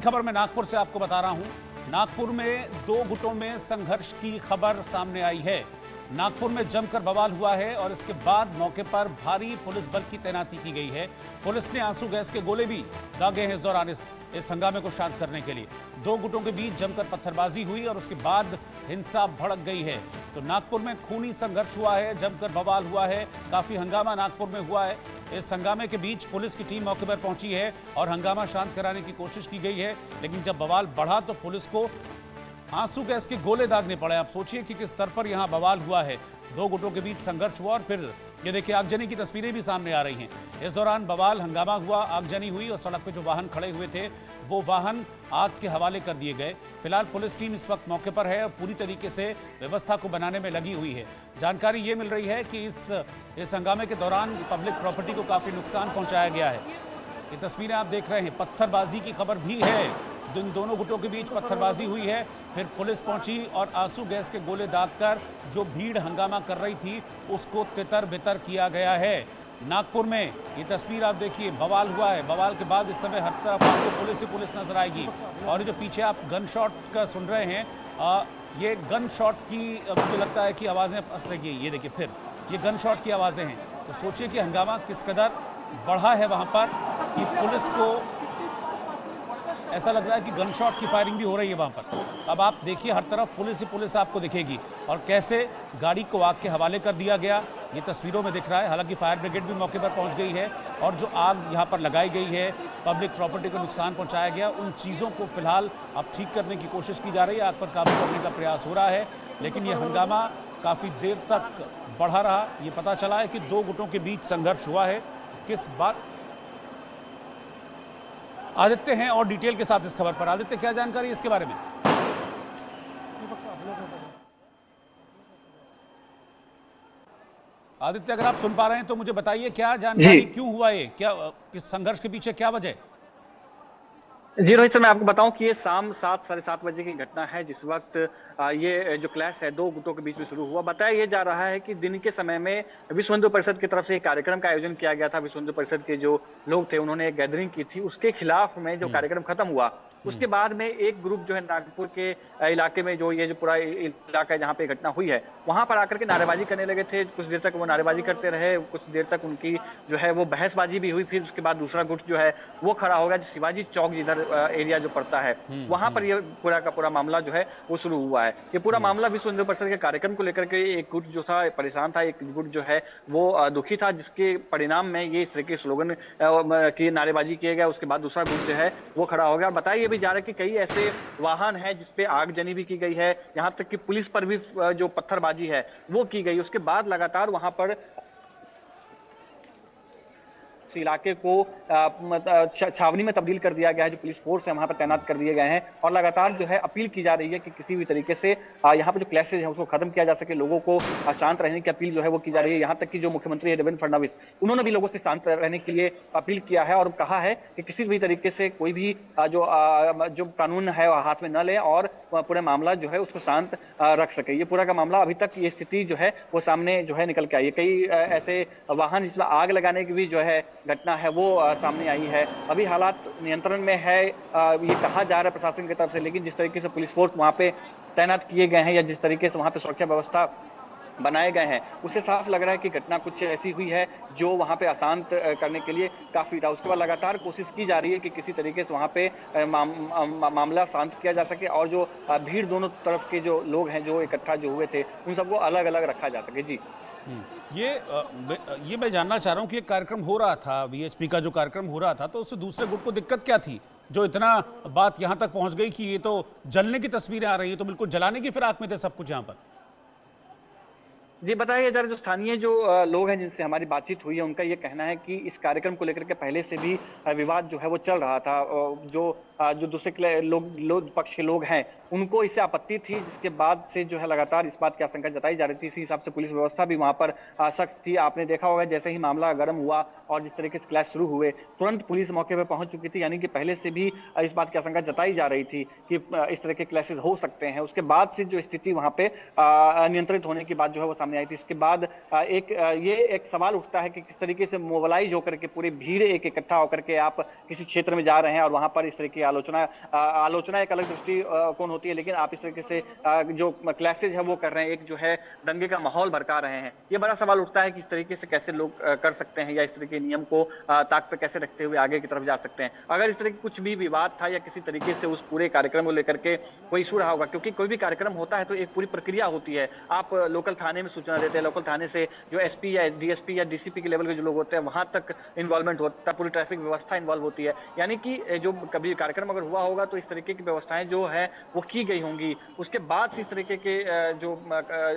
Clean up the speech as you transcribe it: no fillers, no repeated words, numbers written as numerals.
खबर मैं नागपुर से आपको बता रहा हूं। नागपुर में दो गुटों में संघर्ष की खबर सामने आई है। नागपुर में जमकर बवाल हुआ है और इसके बाद मौके पर भारी पुलिस बल की तैनाती की गई है। पुलिस ने आंसू गैस के गोले भी दागे हैं इस दौरान इस हंगामे को शांत करने के लिए। दो गुटों के बीच जमकर पत्थरबाजी हुई और उसके बाद हिंसा भड़क गई है। तो नागपुर में खूनी संघर्ष हुआ है, जमकर बवाल हुआ है, काफी हंगामा नागपुर में हुआ है। इस हंगामे के बीच पुलिस की टीम मौके पर पहुंची है और हंगामा शांत कराने की कोशिश की गई है, लेकिन जब बवाल बढ़ा तो पुलिस को आंसू गैस के गोले दागने पड़े। आप सोचिए कि किस स्तर पर यहां बवाल हुआ है। दो गुटों के बीच संघर्ष हुआ और फिर ये देखिए आगजनी की तस्वीरें भी सामने आ रही हैं। इस दौरान बवाल हंगामा हुआ, आगजनी हुई और सड़क पे जो वाहन खड़े हुए थे वो वाहन आग के हवाले कर दिए गए। फिलहाल पुलिस टीम इस वक्त मौके पर है और पूरी तरीके से व्यवस्था को बनाने में लगी हुई है। जानकारी ये मिल रही है कि इस हंगामे के दौरान पब्लिक प्रॉपर्टी को काफी नुकसान पहुंचाया गया है। ये तस्वीरें आप देख रहे हैं। पत्थरबाजी की खबर भी है। दोनों गुटों के बीच पत्थरबाजी हुई है, फिर पुलिस पहुंची और आंसू गैस के गोले दागकर जो भीड़ हंगामा कर रही थी उसको तितर बितर किया गया है। नागपुर में ये तस्वीर आप देखिए, बवाल हुआ है। बवाल के बाद इस समय हर तरफ आपको पुलिस ही पुलिस नजर आएगी। और जो पीछे आप गन शॉट का सुन रहे हैं, ये गन शॉट की मुझे लगता है कि आवाज़ें पस रही। ये देखिए फिर ये गन शॉट की आवाज़ें हैं। तो सोचिए कि हंगामा किस कदर बढ़ा है वहाँ पर कि पुलिस को ऐसा लग रहा है कि गन शॉट की फायरिंग भी हो रही है वहाँ पर। अब आप देखिए हर तरफ पुलिस ही पुलिस आपको दिखेगी और कैसे गाड़ी को आग के हवाले कर दिया गया ये तस्वीरों में दिख रहा है। हालांकि फायर ब्रिगेड भी मौके पर पहुंच गई है और जो आग यहाँ पर लगाई गई है, पब्लिक प्रॉपर्टी को नुकसान पहुँचाया गया, उन चीज़ों को फिलहाल अब ठीक करने की कोशिश की जा रही है। आग पर काबू करने का प्रयास हो रहा है, लेकिन ये हंगामा काफ़ी देर तक बढ़ा रहा। ये पता चला है कि दो गुटों के बीच संघर्ष हुआ है। किस बात आदित्य हैं और डिटेल के साथ इस खबर पर। आदित्य, क्या जानकारी है इसके बारे में? आदित्य, अगर आप सुन पा रहे हैं तो मुझे बताइए क्या जानकारी, क्यों हुआ ये, क्या इस संघर्ष के पीछे क्या वजह? जी रोहित सर, मैं आपको बताऊं कि ये शाम 7 साढ़े 7 बजे की घटना है, जिस वक्त ये जो क्लैश है दो गुटों के बीच में शुरू हुआ। बताया ये जा रहा है कि दिन के समय में विश्व हिंदू परिषद की तरफ से एक कार्यक्रम का आयोजन किया गया था। विश्व हिंदू परिषद के जो लोग थे उन्होंने एक गैदरिंग की थी, उसके खिलाफ में जो कार्यक्रम खत्म हुआ उसके बाद में एक ग्रुप जो है नागपुर के इलाके में, जो ये जो पूरा इलाका है जहाँ पे घटना हुई है, वहां पर आकर के नारेबाजी करने लगे थे। कुछ देर तक वो नारेबाजी करते रहे, कुछ देर तक उनकी जो है वो बहसबाजी भी हुई। फिर उसके बाद दूसरा गुट जो है वो खड़ा हो गया, जो शिवाजी चौक जिधर एरिया जो पड़ता है वहां पर ये पूरा का पूरा मामला जो है वो शुरू हुआ है। ये पूरा मामला विश्व हिंदू परिषद के कार्यक्रम को लेकर के एक गुट जो था परेशान था, एक गुट जो है वो दुखी था, जिसके परिणाम में ये इस तरह के स्लोगन की नारेबाजी किए गए। उसके बाद दूसरा गुट जो है वो खड़ा हो गया। बताइए भी जा रहा है कि कई ऐसे वाहन हैं जिसपे आगजनी भी की गई है, यहां तक कि पुलिस पर भी जो पत्थरबाजी है वो की गई। उसके बाद लगातार वहां पर इलाके को छावनी में तब्दील कर दिया गया है। जो पुलिस फोर्स है वहां पर तैनात कर दिए गए हैं और लगातार जो है अपील की जा रही है कि किसी भी तरीके से यहाँ पर जो क्लैशेज है उसको खत्म किया जा सके। लोगों को शांत रहने की अपील जो है वो की जा रही है। यहाँ तक कि जो मुख्यमंत्री है देवेंद्र फडणवीस, उन्होंने भी लोगों से शांत रहने के लिए अपील किया है और कहा है कि किसी भी तरीके से कोई भी जो कानून है हाथ में न ले और पूरा मामला जो है उसको शांत रख सके। ये पूरा का मामला अभी तक ये स्थिति जो है वो सामने जो है निकल के आई है। कई ऐसे वाहन जिसमें आग लगाने की भी जो है घटना है वो सामने आई है। अभी हालात नियंत्रण में है ये कहा जा रहा है प्रशासन की तरफ से, लेकिन जिस तरीके से पुलिस फोर्स वहां पे तैनात किए गए हैं या जिस तरीके से वहां पे सुरक्षा व्यवस्था बनाए गए हैं, उससे साफ लग रहा है कि घटना कुछ ऐसी हुई है जो वहां पे अशांत करने के लिए काफी था। उसके बाद लगातार कोशिश की जा रही है कि किसी तरीके से वहां पे मामला शांत किया जा सके और जो भीड़ दोनों तरफ के जो लोग हैं जो इकट्ठा जो हुए थे उन सबको अलग अलग रखा जा सके। जी ये मैं जानना चाह रहा हूँ कि एक कार्यक्रम हो रहा था, वीएचपी का जो कार्यक्रम हो रहा था, तो उससे दूसरे गुट को दिक्कत क्या थी जो इतना बात यहाँ तक पहुँच गई कि ये तो जलने की तस्वीरें आ रही है, तो बिल्कुल जलाने की फिराक में थे सब कुछ यहाँ पर? जी बताइए जरा, जो स्थानीय जो लोग हैं जिनसे हमारी बातचीत हुई है उनका ये कहना है कि इस कार्यक्रम को लेकर के पहले से भी विवाद जो है वो चल रहा था। जो दूसरे लोग पक्ष के लोग हैं उनको इससे आपत्ति थी, जिसके बाद से जो है लगातार इस बात की आशंका जताई जा रही थी। इसी हिसाब से पुलिस व्यवस्था भी वहां पर सख्त थी। आपने देखा होगा जैसे ही मामला गर्म हुआ और जिस तरीके से क्लैश शुरू हुए, तुरंत पुलिस मौके पर पहुंच चुकी थी। यानी कि पहले से भी इस बात की आशंका जताई जा रही थी कि इस तरह के क्लैशेज हो सकते हैं। उसके बाद से जो स्थिति वहां पे नियंत्रित होने की बात जो है वो सामने आई थी। इसके बाद ये एक सवाल उठता है कि किस तरीके से मोबिलाइज होकर के पूरी भीड़ एक इकट्ठा होकर के आप किसी क्षेत्र में जा रहे हैं और वहां पर इस तरह की आलोचना आलोचना एक अलग दृष्टि कौन होती है, लेकिन आप इस तरीके से जो क्लैशेज है वो कर रहे हैं, एक जो है दंगे का माहौल भड़का रहे हैं। ये बड़ा सवाल उठता है कि इस तरीके से कैसे लोग कर सकते हैं, या इस तरह के नियम को ताक पे कैसे रखते हुए आगे की तरफ जा सकते हैं। अगर इस तरह की कुछ भी विवाद था या किसी तरीके से उस पूरे कार्यक्रम को लेकर के कोई इशू रहा होगा, क्योंकि कोई भी कार्यक्रम होता है तो एक पूरी प्रक्रिया होती है। आप लोकल थाने में सूचना देते हैं, लोकल थाने से जो एसपी या डीएसपी या डीसीपी के लेवल के जो लोग होते हैं वहां तक इन्वॉल्वमेंट होता है, पूरी ट्रैफिक व्यवस्था इन्वॉल्व होती है। यानी कि जो कभी कार्यक्रम अगर हुआ होगा तो इस तरीके की व्यवस्थाएं जो है वो की गई होंगी। उसके बाद इस तरीके के जो